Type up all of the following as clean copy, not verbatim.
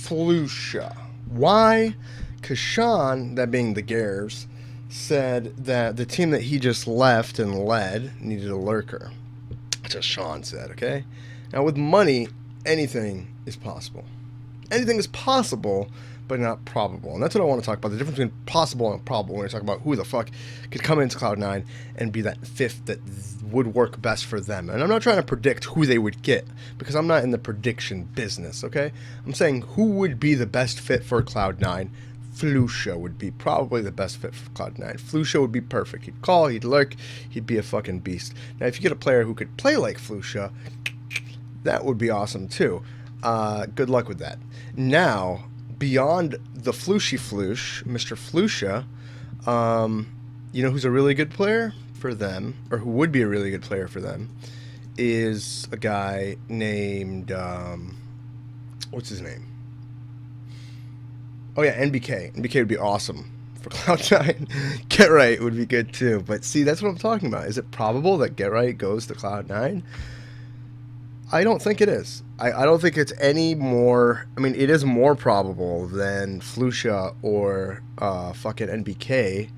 Flucia. Why? Because Sean, that being the Gares, said that the team that he just left and led needed a lurker. That's what Sean said, okay? Now, with money, anything is possible. Anything is possible, but not probable. And that's what I want to talk about. The difference between possible and probable when we're talking about who the fuck could come into Cloud9 and be that fifth that would work best for them. And I'm not trying to predict who they would get, because I'm not in the prediction business, okay? I'm saying who would be the best fit for Cloud9. Flucia would be probably the best fit for Cloud9. Flucia would be perfect. He'd call, he'd lurk, he'd be a fucking beast. Now, if you get a player who could play like Flucia, that would be awesome too. Good luck with that. Now, beyond the Flushy Flush, Mr. Flucia, you know who's a really good player for them, or who would be a really good player for them, is a guy named, what's his name? Oh yeah, NBK. NBK would be awesome for Cloud9. Get Right would be good too. But see, that's what I'm talking about. Is it probable that Get Right goes to Cloud9? I don't think it is. I don't think it's any more... I mean, it is more probable than Flucia or fucking NBK.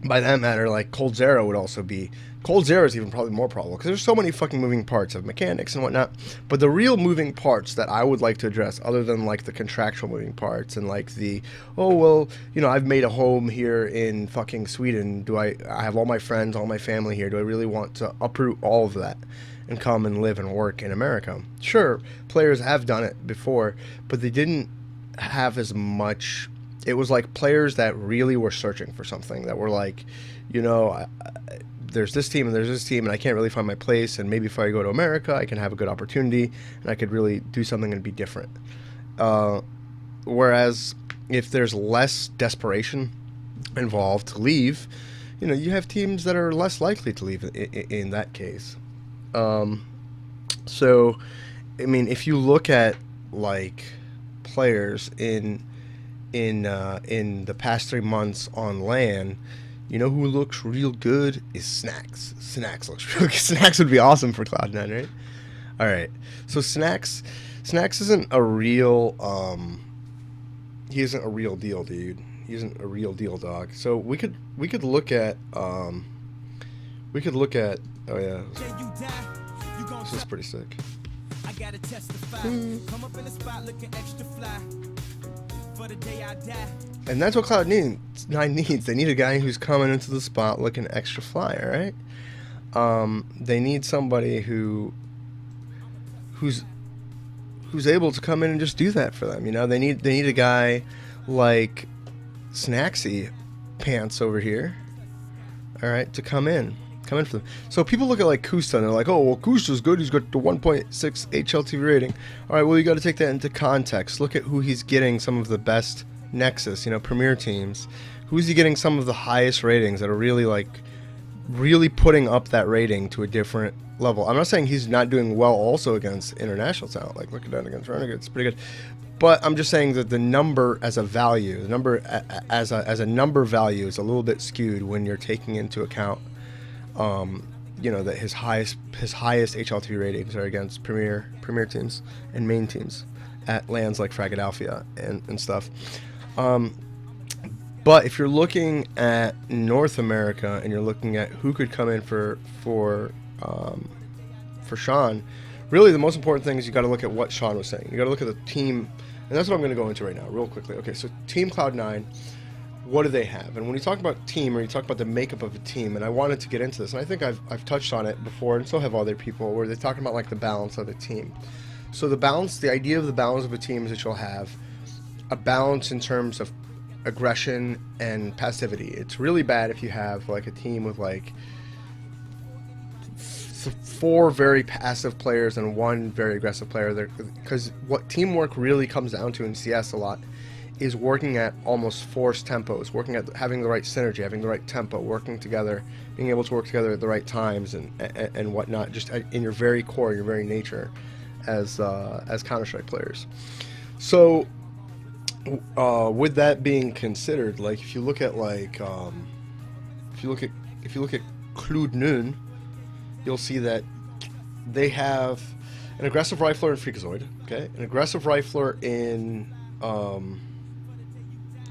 By that matter, like, coldzera would also be... coldzera is even probably more probable, because there's so many fucking moving parts of mechanics and whatnot. But the real moving parts that I would like to address, other than, like, the contractual moving parts and, like, the, oh, well, you know, I've made a home here in fucking Sweden. I have all my friends, all my family here. Do I really want to uproot all of that and come and live and work in America? Sure, players have done it before, but they didn't have as much... It was like players that really were searching for something, that were like, you know, there's this team and there's this team and I can't really find my place, and maybe if I go to America I can have a good opportunity and I could really do something and be different. Whereas if there's less desperation involved to leave, you know, you have teams that are less likely to leave in that case. So, I mean, if you look at, like, players in the past 3 months on LAN, you know who looks real good is Snax. Snax looks real good. Snax would be awesome for Cloud9, right? All right. So Snax isn't a real he isn't a real deal, dude. He isn't a real deal, dog. So we could look at oh yeah. This is pretty sick. I gotta testify. Come up in the spot looking extra fly. For the day I die. And that's what Cloud9 needs. They need a guy who's coming into the spot looking extra fly, all right? They need somebody who's able to come in and just do that for them. You know, they need a guy like Snaxy Pants over here, all right, to come in for them. So people look at like Kusta and they're like, oh, well, Kusta's good. He's got the 1.6 HLTV rating. All right, well, you got to take that into context. Look at who he's getting some of the best Nexus, you know, Premier teams. Who's he getting some of the highest ratings that are really putting up that rating to a different level? I'm not saying he's not doing well also against international talent. Like, look at that against Renegade. It's pretty good. But I'm just saying that the number as a value, the number as a number value is a little bit skewed when you're taking into account you know, that his highest HLTV ratings are against premier teams and main teams at lands like Fragadelphia and stuff. But if you're looking at North America and you're looking at who could come in for Sean, really the most important thing is you got to look at what Sean was saying. You got to look at the team, and that's what I'm going to go into right now, real quickly. Okay, so Team Cloud9. What do they have? And when you talk about team, or you talk about the makeup of a team, and I wanted to get into this, and I think I've touched on it before, and so have other people, where they're talking about like the balance of the team. So the idea of the balance of a team is that you'll have a balance in terms of aggression and passivity. It's really bad if you have like a team with like 4 very passive players and 1 very aggressive player, because what teamwork really comes down to in CS a lot is working at almost forced tempos, working at having the right synergy, having the right tempo, working together, being able to work together at the right times and whatnot, just in your very core, your very nature as Counter-Strike players. So with that being considered, like if you look at like if you look at Cloud9, you'll see that they have an aggressive rifler in Freakazoid, okay, an aggressive rifler in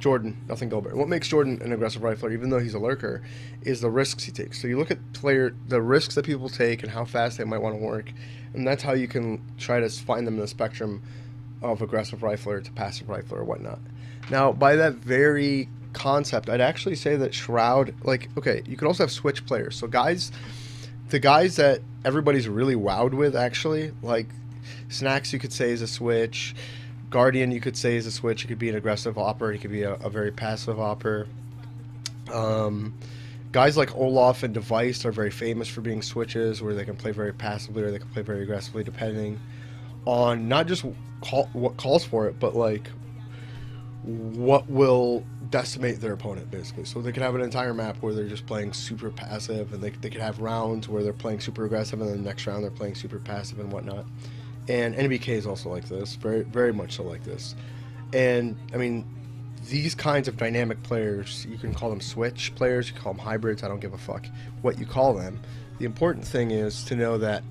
Jordan, nothing Gilbert. What makes Jordan an aggressive rifler, even though he's a lurker, is the risks he takes. So you look at the risks that people take and how fast they might want to work, and that's how you can try to find them in the spectrum of aggressive rifler to passive rifler or whatnot. Now, by that very concept, I'd actually say that Shroud, like, okay, you could also have switch players. So the guys that everybody's really wowed with, actually, like Snacks, you could say is a switch. Guardian, you could say is a switch. He could be an aggressive opper. He could be a very passive opper. Guys like Olaf and Device are very famous for being switches, where they can play very passively or they can play very aggressively, depending on not just what calls for it, but like what will decimate their opponent, basically. So they could have an entire map where they're just playing super passive, and they could have rounds where they're playing super aggressive, and then the next round they're playing super passive and whatnot. And NBK is also like this, very, very much so like this. And, I mean, these kinds of dynamic players, you can call them switch players, you can call them hybrids, I don't give a fuck what you call them. The important thing is to know that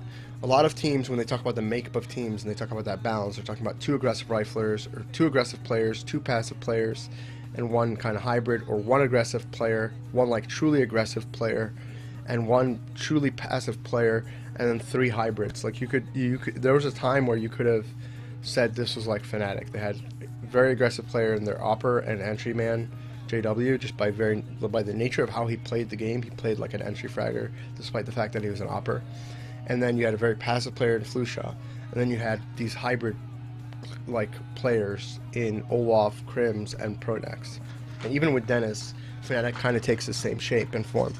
a lot of teams, when they talk about the makeup of teams and they talk about that balance, they're talking about 2 aggressive riflers, or 2 aggressive players, 2 passive players, and 1 kind of hybrid, or 1 aggressive player, 1 like truly aggressive player, and 1 truly passive player, and then 3 hybrids. Like you could there was a time where you could have said this was like Fnatic. They had a very aggressive player in their Opper and entry man JW, just by the nature of how he played the game. He played like an entry fragger, despite the fact that he was an Opper. And then you had a very passive player in Flusha, and then you had these hybrid like players in Olaf, Crims, and Pronex. And even with Dennis, Fnatic kind of takes the same shape and form.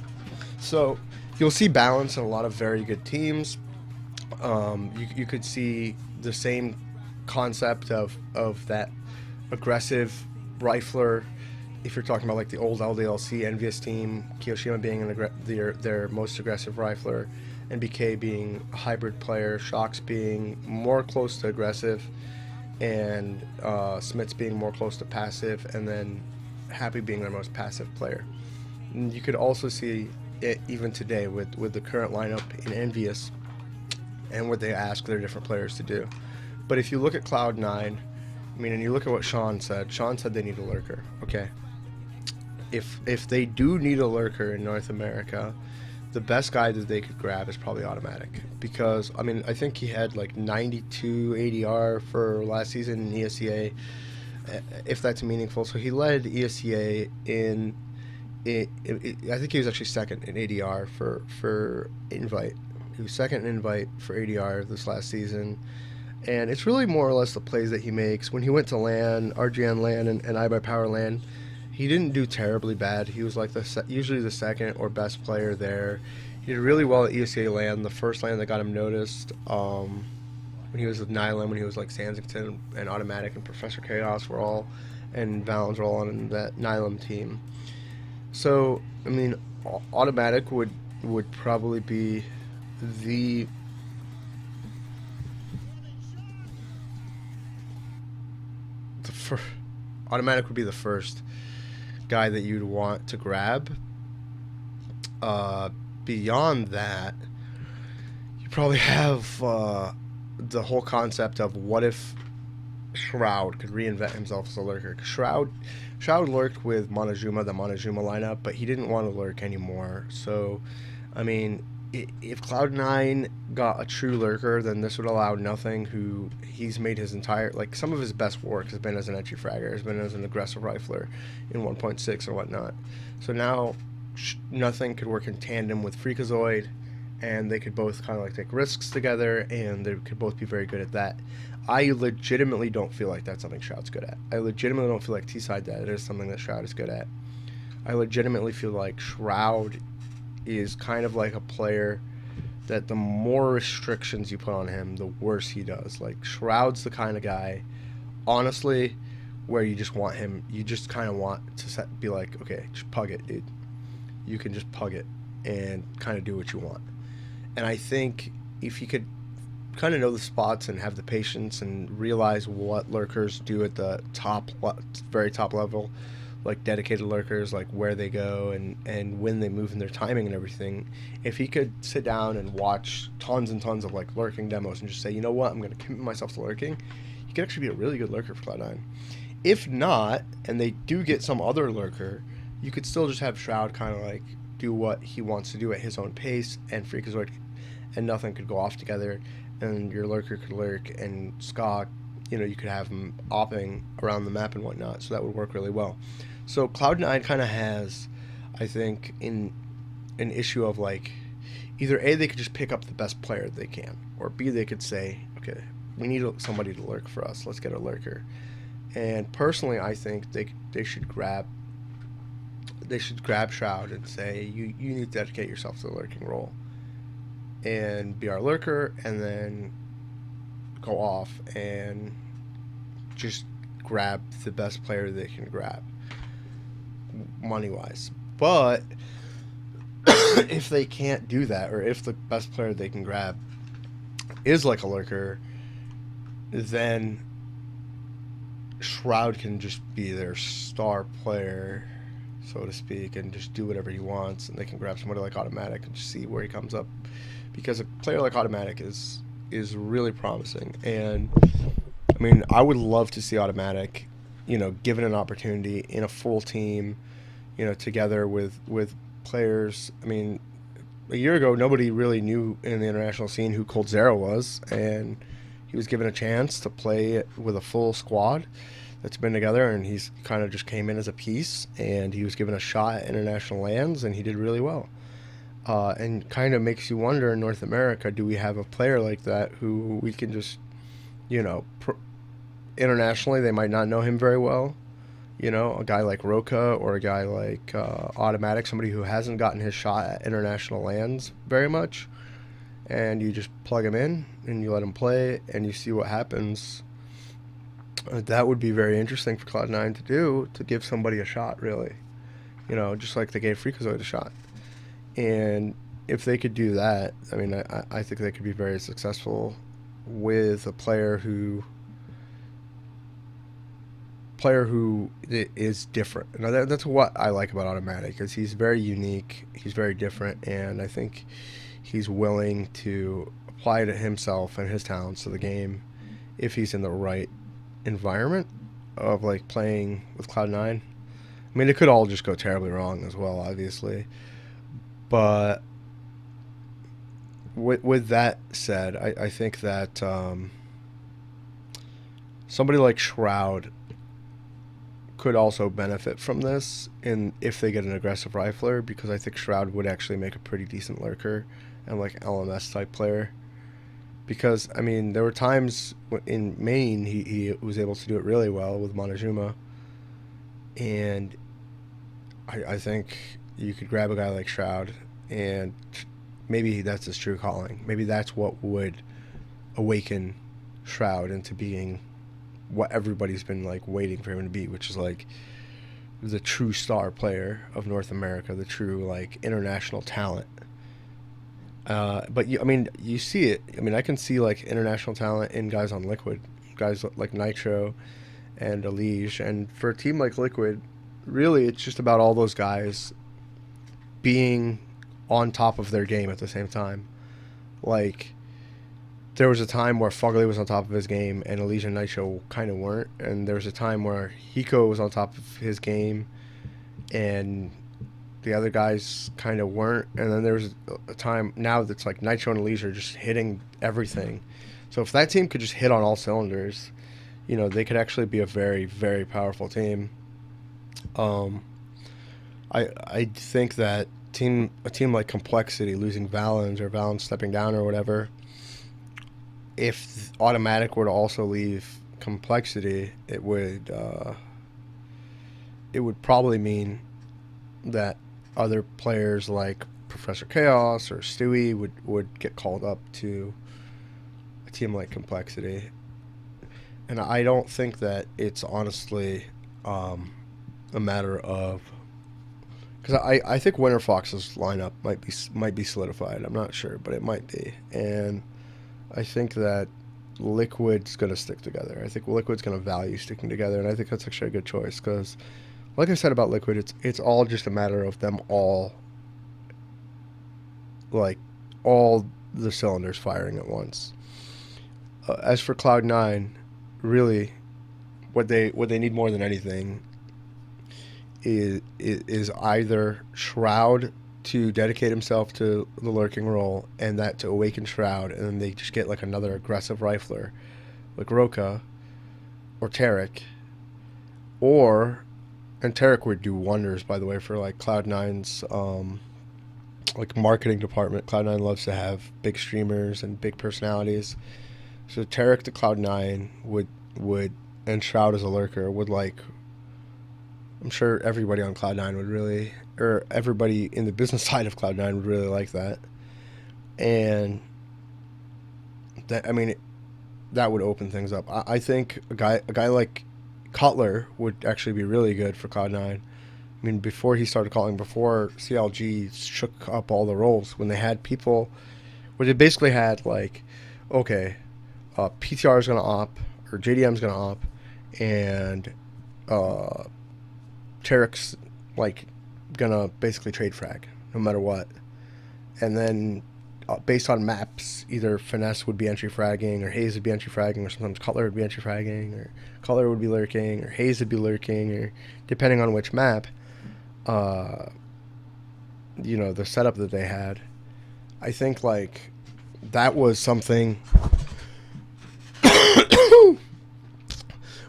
So you'll see balance in a lot of very good teams. You could see the same concept of that aggressive rifler. If you're talking about like the old LDLC Envious team, Kiyoshima being their most aggressive rifler, NBK being a hybrid player, Shocks being more close to aggressive, and Smits being more close to passive, and then Happy being their most passive player. And you could also see it even today with the current lineup in Envious and what they ask their different players to do. But if you look at Cloud9, I mean, and you look at what Sean said they need a lurker. Okay, if they do need a lurker in North America, the best guy that they could grab is probably Automatic, because I mean, I think he had like 92 ADR for last season in ESEA, if that's meaningful. So he led ESEA in I think he was actually second in ADR for Invite. He was second in Invite for ADR this last season. And it's really more or less the plays that he makes. When he went to LAN, RGN LAN, and iBuyPower LAN, he didn't do terribly bad. He was like usually the second or best player there. He did really well at ESEA LAN, the first LAN that got him noticed. When he was with Nylon, when he was like Sansington and Automatic and Professor Chaos and Valens were all on that Nylon team. So, I mean, Automatic would probably be the Automatic would be the first guy that you'd want to grab. Beyond that, you probably have the whole concept of what if Shroud could reinvent himself as a lurker. Shroud lurked with Monezuma, the Monezuma lineup, but he didn't want to lurk anymore. So, I mean, if Cloud9 got a true lurker, then this would allow Nothing, who he's made his entire, like, some of his best work has been as an entry fragger, has been as an aggressive rifler in 1.6 or whatnot. So now Nothing could work in tandem with Freakazoid, and they could both kind of like take risks together, and they could both be very good at that. I legitimately don't feel like that's something Shroud's good at. I legitimately don't feel like T-Side that it is something that Shroud is good at. I legitimately feel like Shroud is kind of like a player that the more restrictions you put on him, the worse he does. Like, Shroud's the kind of guy, honestly, where you just want him, you just kind of want to be like, okay, just pug it, dude. You can just pug it and kind of do what you want. And I think if you could kind of know the spots and have the patience and realize what lurkers do at the very top level, like dedicated lurkers, like where they go and when they move and their timing and everything. If he could sit down and watch tons and tons of like lurking demos and just say, you know what, I'm going to commit myself to lurking, he could actually be a really good lurker for Cloud9. If not, and they do get some other lurker, you could still just have Shroud kind of like do what he wants to do at his own pace, and Freakazoid and nothing could go off together, and your lurker could lurk, and Ska, you could have him opping around the map and whatnot, so that would work really well. So Cloud9 kind of has, I think, in an issue of like, either A, they could just pick up the best player they can, or B, they could say, okay, we need somebody to lurk for us. Let's get a lurker. And personally, I think they should grab Shroud and say, you need to dedicate yourself to the lurking role and be our lurker, and then go off and just grab the best player they can grab, money-wise. But if they can't do that, or if the best player they can grab is like a lurker, then Shroud can just be their star player, so to speak, and just do whatever he wants, and they can grab somebody like Automatic and just see where he comes up, because a player like Automatic is really promising. And I mean, I would love to see Automatic, given an opportunity in a full team, together with players. I mean, a year ago, nobody really knew in the international scene who coldzera was, and he was given a chance to play with a full squad that's been together, and he's kind of just came in as a piece, and he was given a shot at international lands, and he did really well. And kind of makes you wonder, in North America, do we have a player like that who we can just, internationally, they might not know him very well, a guy like Roka, or a guy like Automatic, somebody who hasn't gotten his shot at international lands very much, and you just plug him in and you let him play and you see what happens. That would be very interesting for Cloud9 to do, to give somebody a shot, really, just like they gave Freakazoid a shot. And if they could do that, I mean, I think they could be very successful with a player who is different. Now that's what I like about Automatic, is he's very unique, he's very different, and I think he's willing to apply to himself and his talents to the game if he's in the right environment of like playing with Cloud9. I mean, it could all just go terribly wrong as well, obviously. But with that said, I think that somebody like Shroud could also benefit from this, if they get an aggressive rifler, because I think Shroud would actually make a pretty decent lurker and like LMS type player. Because, I mean, there were times in Maine he was able to do it really well with Monezuma, and I think you could grab a guy like Shroud, and maybe that's his true calling. Maybe that's what would awaken Shroud into being what everybody's been like waiting for him to be, which is like the true star player of North America, the true like international talent. But you see it. I mean, I can see like international talent in guys on Liquid, guys like Nitro and Elige, and for a team like Liquid, really it's just about all those guys being on top of their game at the same time. Like, there was a time where Fugly was on top of his game and Elige and Nitro kind of weren't, and there was a time where Hiko was on top of his game and the other guys kind of weren't, and then there was a time now that's like Nitro and Elige are just hitting everything. So if that team could just hit on all cylinders, they could actually be a very, very powerful team. I think that a team like Complexity losing Valens, or Valens stepping down or whatever, if Automatic were to also leave Complexity, it would probably mean that other players like Professor Chaos or Stewie would get called up to a team like Complexity. And I don't think that it's honestly a matter of, because I think Winter Fox's lineup might be solidified. I'm not sure, but it might be. And I think that Liquid's going to stick together. I think Liquid's going to value sticking together, and I think that's actually a good choice, because like I said about Liquid, it's all just a matter of them all, like, all the cylinders firing at once. As for Cloud9, really, what they need more than anything is either Shroud to dedicate himself to the lurking role, and that to awaken Shroud, and then they just get like another aggressive rifler like Roka or Taric, or and Taric would do wonders, by the way, for like Cloud9's like marketing department. Cloud9 loves to have big streamers and big personalities, so Taric to Cloud9 would and Shroud as a lurker would, like, I'm sure everybody on Cloud9 would really, or everybody in the business side of Cloud9 would really like that. And that, I mean, that would open things up. I think a guy like Cutler would actually be really good for Cloud9. I mean, before he started calling, before CLG shook up all the roles, when they had people, where they basically had like, okay, PTR is going to op, or JDM is going to op, and Taric's like gonna basically trade frag no matter what, and then based on maps, either Finesse would be entry fragging, or Hayes would be entry fragging, or sometimes Cutler would be entry fragging, or Cutler would be lurking, or Hayes would be lurking, or depending on which map, the setup that they had. I think like that was something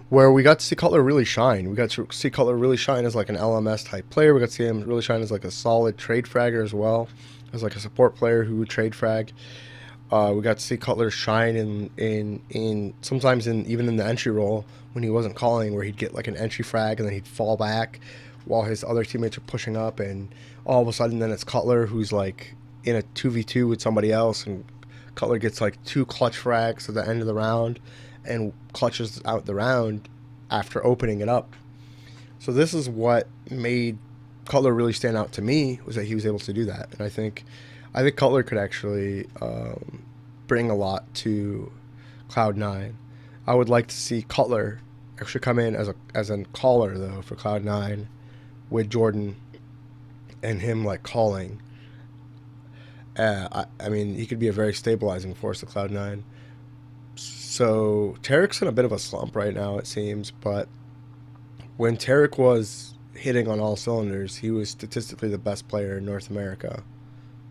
where we got to see Cutler really shine. We got to see Cutler really shine as like an LMS type player. We got to see him really shine as like a solid trade fragger as well, as like a support player who would trade frag. We got to see Cutler shine in sometimes even in the entry role when he wasn't calling, where he'd get like an entry frag and then he'd fall back while his other teammates are pushing up, and all of a sudden then it's Cutler who's like in a 2v2 with somebody else, and Cutler gets like 2 clutch frags at the end of the round and clutches out the round after opening it up. So this is what made Cutler really stand out to me, was that he was able to do that. And I think Cutler could actually bring a lot to Cloud9. I would like to see Cutler actually come in as a caller though for Cloud9, with Jordan and him like calling. I mean, he could be a very stabilizing force to Cloud9. So Taric's in a bit of a slump right now, it seems, but when Taric was hitting on all cylinders, he was statistically the best player in North America,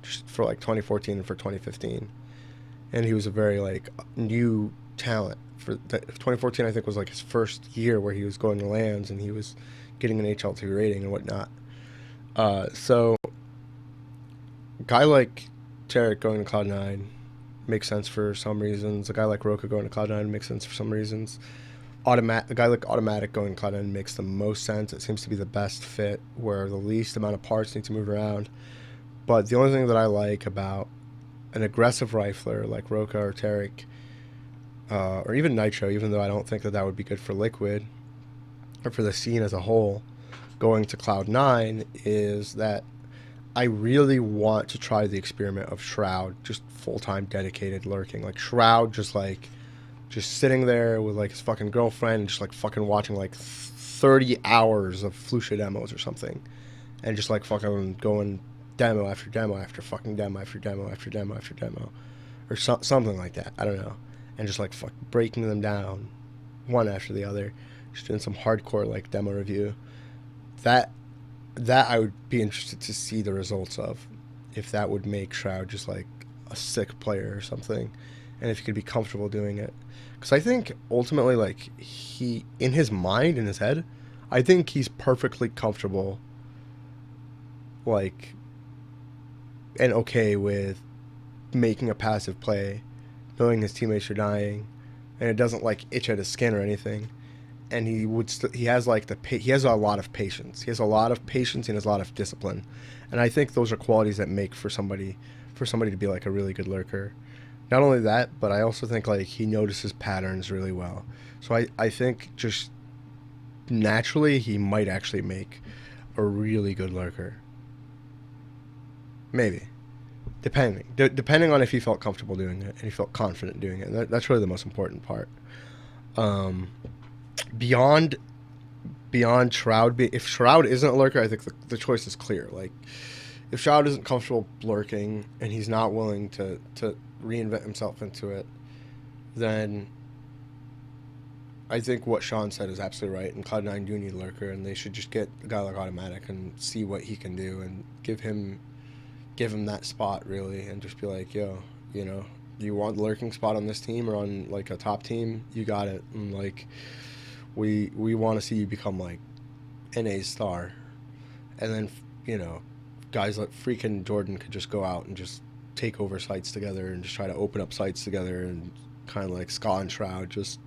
just for like 2014 and for 2015. And he was a very like new talent. For 2014, I think, was like his first year where he was going to LANs and he was getting an HLT rating and whatnot. So a guy like Taric going to Cloud9 makes sense for some reasons. A guy like Roka going to Cloud9 makes sense for some reasons. A guy like Automatic going to Cloud9 makes the most sense. It seems to be the best fit, where the least amount of parts need to move around. But the only thing that I like about an aggressive rifler like Roka or Taric, or even Nitro, even though I don't think that would be good for Liquid or for the scene as a whole, going to Cloud9, is that I really want to try the experiment of Shroud just full-time dedicated lurking. Like Shroud just sitting there with like his fucking girlfriend and just like fucking watching like 30 hours of Flucia demos or something, and just like fucking going demo after demo after fucking demo after demo after demo after demo, or something like that. I don't know. And just like breaking them down one after the other, just doing some hardcore like demo review. That I would be interested to see the results of, if that would make Shroud just like a sick player or something, and if he could be comfortable doing it. Because I think ultimately, like, he, in his mind, in his head, I think he's perfectly comfortable, like, and okay with making a passive play, knowing his teammates are dying, and it doesn't like itch at his skin or anything. And he has like he has a lot of patience. He has a lot of patience and has a lot of discipline, and I think those are qualities that make for somebody to be like a really good lurker. Not only that, but I also think like he notices patterns really well. So I think just naturally he might actually make a really good lurker. Maybe, depending on if he felt comfortable doing it and he felt confident doing it. That's really the most important part. Beyond beyond Shroud. If Shroud isn't a lurker, I think the choice is clear. Like, if Shroud isn't comfortable lurking and he's not willing to reinvent himself into it, then I think what Sean said is absolutely right. And Cloud9 do need a lurker, and they should just get a guy like Automatic and see what he can do and give him that spot, really, and just be like, yo, you know, do you want the lurking spot on this team or on like a top team? You got it. And like, we want to see you become like NA's star, and then, you know, guys like freaking Jordan could just go out and just take over sites together and just try to open up sites together, and kind of like Scott and Shroud just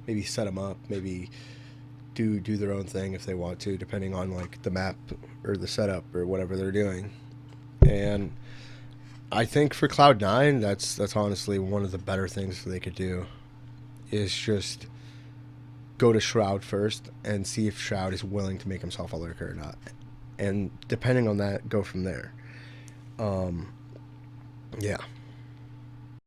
maybe set them up, maybe do their own thing if they want to, depending on like the map or the setup or whatever they're doing. And I think for Cloud9, that's honestly one of the better things they could do, is just go to Shroud first and see if Shroud is willing to make himself a lurker or not, and depending on that, go from there. Yeah.